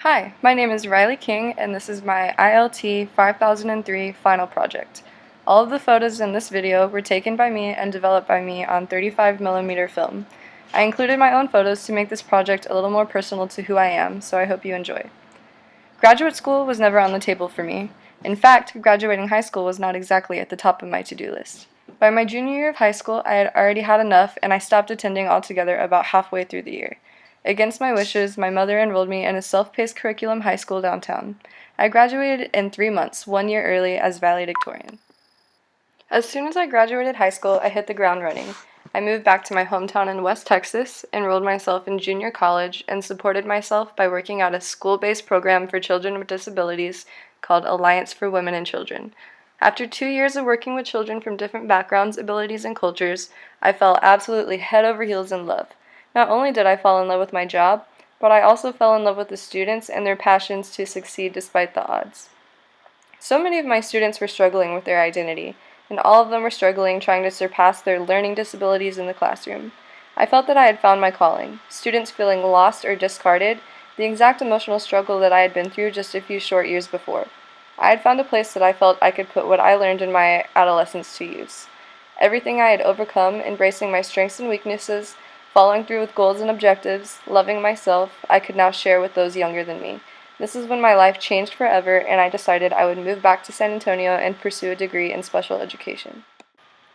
Hi, my name is Riley King, and this is my ILT 5003 final project. All of the photos in this video were taken by me and developed by me on 35mm film. I included my own photos to make this project a little more personal to who I am, so I hope you enjoy. Graduate school was never on the table for me. In fact, graduating high school was not exactly at the top of my to-do list. By my junior year of high school, I had already had enough, and I stopped attending altogether about halfway through the year. Against my wishes, my mother enrolled me in a self-paced curriculum high school downtown. I graduated in 3 months, 1 year early, as valedictorian. As soon as I graduated high school, I hit the ground running. I moved back to my hometown in West Texas, enrolled myself in junior college, and supported myself by working at a school-based program for children with disabilities called Alliance for Women and Children. After 2 years of working with children from different backgrounds, abilities, and cultures, I fell absolutely head over heels in love. Not only did I fall in love with my job, but I also fell in love with the students and their passions to succeed despite the odds. So many of my students were struggling with their identity, and all of them were struggling trying to surpass their learning disabilities in the classroom. I felt that I had found my calling. Students feeling lost or discarded, the exact emotional struggle that I had been through just a few short years before. I had found a place that I felt I could put what I learned in my adolescence to use. Everything I had overcome, embracing my strengths and weaknesses, following through with goals and objectives, loving myself, I could now share with those younger than me. This is when my life changed forever, and I decided I would move back to San Antonio and pursue a degree in special education.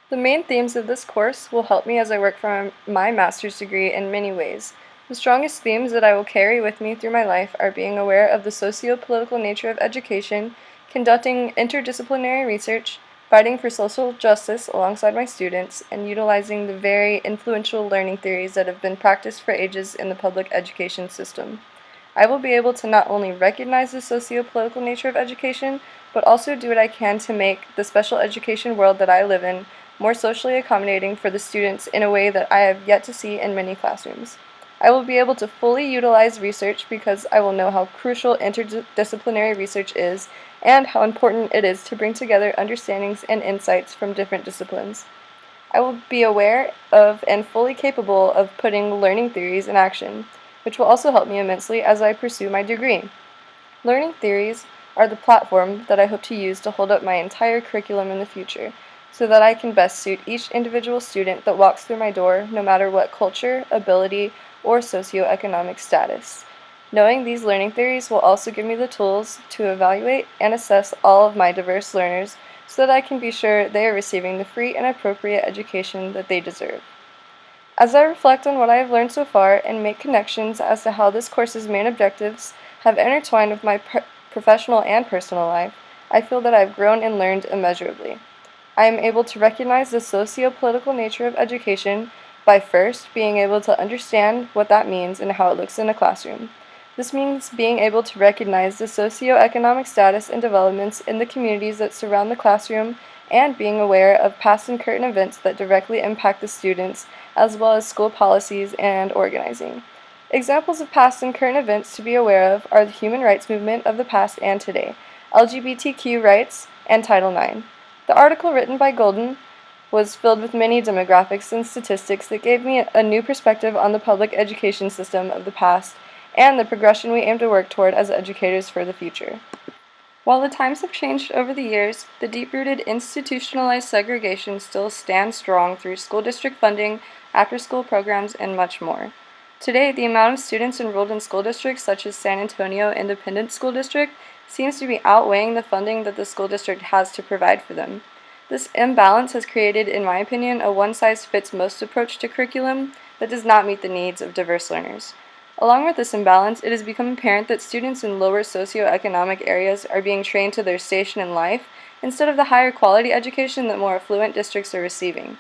The main themes of this course will help me as I work for my master's degree in many ways. The strongest themes that I will carry with me through my life are being aware of the socio-political nature of education, conducting interdisciplinary research, fighting for social justice alongside my students, and utilizing the very influential learning theories that have been practiced for ages in the public education system. I will be able to not only recognize the socio-political nature of education, but also do what I can to make the special education world that I live in more socially accommodating for the students in a way that I have yet to see in many classrooms. I will be able to fully utilize research because I will know how crucial interdisciplinary research is and how important it is to bring together understandings and insights from different disciplines. I will be aware of and fully capable of putting learning theories in action, which will also help me immensely as I pursue my degree. Learning theories are the platform that I hope to use to hold up my entire curriculum in the future, so that I can best suit each individual student that walks through my door, no matter what culture, ability, or socioeconomic status. Knowing these learning theories will also give me the tools to evaluate and assess all of my diverse learners so that I can be sure they are receiving the free and appropriate education that they deserve. As I reflect on what I have learned so far and make connections as to how this course's main objectives have intertwined with my professional and personal life, I feel that I have grown and learned immeasurably. I am able to recognize the socio-political nature of education by first being able to understand what that means and how it looks in a classroom. This means being able to recognize the socioeconomic status and developments in the communities that surround the classroom and being aware of past and current events that directly impact the students, as well as school policies and organizing. Examples of past and current events to be aware of are the human rights movement of the past and today, LGBTQ rights, and Title IX. The article written by Golden was filled with many demographics and statistics that gave me a new perspective on the public education system of the past and the progression we aim to work toward as educators for the future. While the times have changed over the years, the deep-rooted institutionalized segregation still stands strong through school district funding, after-school programs, and much more. Today, the amount of students enrolled in school districts such as San Antonio Independent School District seems to be outweighing the funding that the school district has to provide for them. This imbalance has created, in my opinion, a one-size-fits-most approach to curriculum that does not meet the needs of diverse learners. Along with this imbalance, it has become apparent that students in lower socioeconomic areas are being trained to their station in life instead of the higher quality education that more affluent districts are receiving.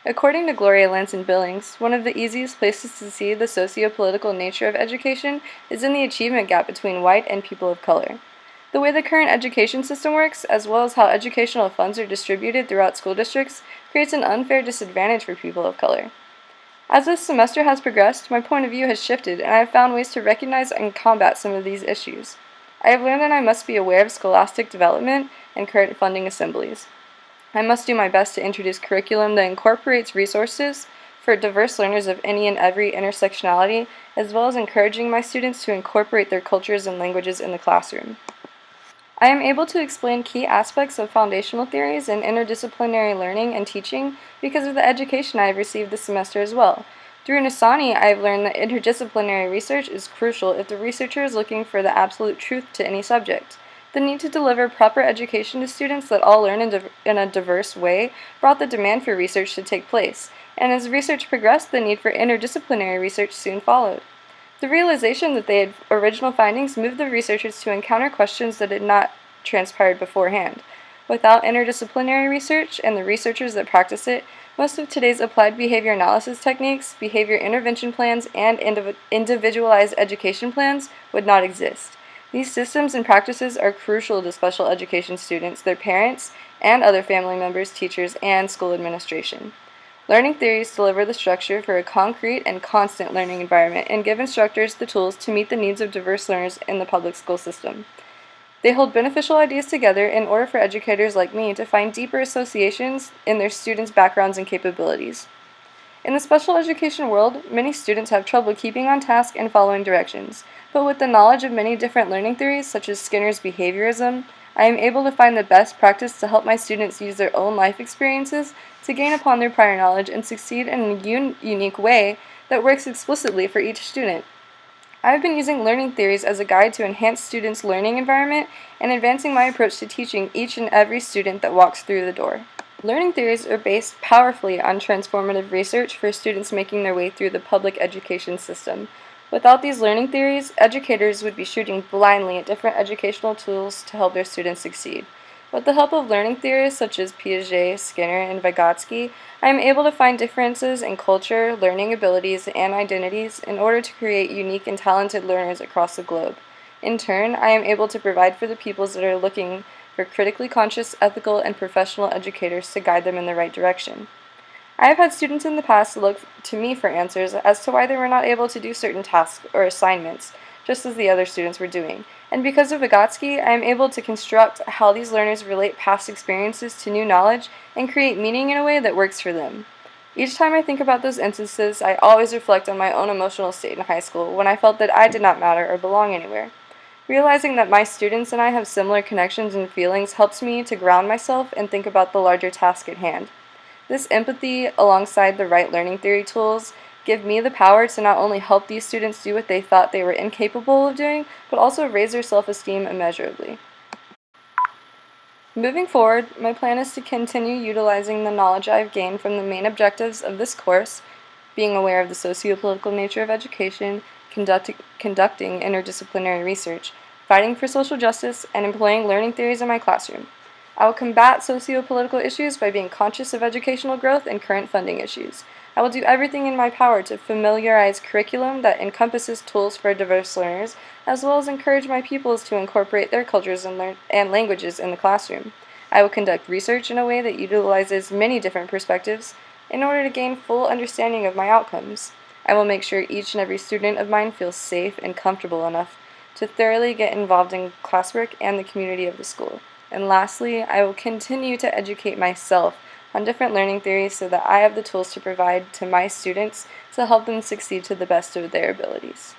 According to Gloria Lanson Billings, one of the easiest places to see the socio-political nature of education is in the achievement gap between white and people of color. The way the current education system works, as well as how educational funds are distributed throughout school districts, creates an unfair disadvantage for people of color. As this semester has progressed, my point of view has shifted, and I have found ways to recognize and combat some of these issues. I have learned that I must be aware of scholastic development and current funding assemblies. I must do my best to introduce curriculum that incorporates resources for diverse learners of any and every intersectionality, as well as encouraging my students to incorporate their cultures and languages in the classroom. I am able to explain key aspects of foundational theories and interdisciplinary learning and teaching because of the education I have received this semester as well. Through Nasani, I have learned that interdisciplinary research is crucial if the researcher is looking for the absolute truth to any subject. The need to deliver proper education to students that all learn in a diverse way brought the demand for research to take place, and as research progressed, the need for interdisciplinary research soon followed. The realization that they had original findings moved the researchers to encounter questions that had not transpired beforehand. Without interdisciplinary research and the researchers that practice it, most of today's applied behavior analysis techniques, behavior intervention plans, and individualized education plans would not exist. These systems and practices are crucial to special education students, their parents, and other family members, teachers, and school administration. Learning theories deliver the structure for a concrete and constant learning environment and give instructors the tools to meet the needs of diverse learners in the public school system. They hold beneficial ideas together in order for educators like me to find deeper associations in their students' backgrounds and capabilities. In the special education world, many students have trouble keeping on task and following directions, but with the knowledge of many different learning theories, such as Skinner's behaviorism, I am able to find the best practice to help my students use their own life experiences to gain upon their prior knowledge and succeed in a unique way that works explicitly for each student. I have been using learning theories as a guide to enhance students' learning environment and advancing my approach to teaching each and every student that walks through the door. Learning theories are based powerfully on transformative research for students making their way through the public education system. Without these learning theories, educators would be shooting blindly at different educational tools to help their students succeed. With the help of learning theorists such as Piaget, Skinner, and Vygotsky, I am able to find differences in culture, learning abilities, and identities in order to create unique and talented learners across the globe. In turn, I am able to provide for the peoples that are looking for critically conscious, ethical, and professional educators to guide them in the right direction. I have had students in the past look to me for answers as to why they were not able to do certain tasks or assignments, just as the other students were doing. And because of Vygotsky, I am able to construct how these learners relate past experiences to new knowledge and create meaning in a way that works for them. Each time I think about those instances, I always reflect on my own emotional state in high school when I felt that I did not matter or belong anywhere. Realizing that my students and I have similar connections and feelings helps me to ground myself and think about the larger task at hand. This empathy, alongside the right learning theory tools, give me the power to not only help these students do what they thought they were incapable of doing, but also raise their self-esteem immeasurably. Moving forward, my plan is to continue utilizing the knowledge I have gained from the main objectives of this course, being aware of the socio-political nature of education, conducting interdisciplinary research, fighting for social justice, and employing learning theories in my classroom. I will combat socio-political issues by being conscious of educational growth and current funding issues. I will do everything in my power to familiarize curriculum that encompasses tools for diverse learners, as well as encourage my pupils to incorporate their cultures and languages in the classroom. I will conduct research in a way that utilizes many different perspectives in order to gain full understanding of my outcomes. I will make sure each and every student of mine feels safe and comfortable enough to thoroughly get involved in classwork and the community of the school. And lastly, I will continue to educate myself on different learning theories so that I have the tools to provide to my students to help them succeed to the best of their abilities.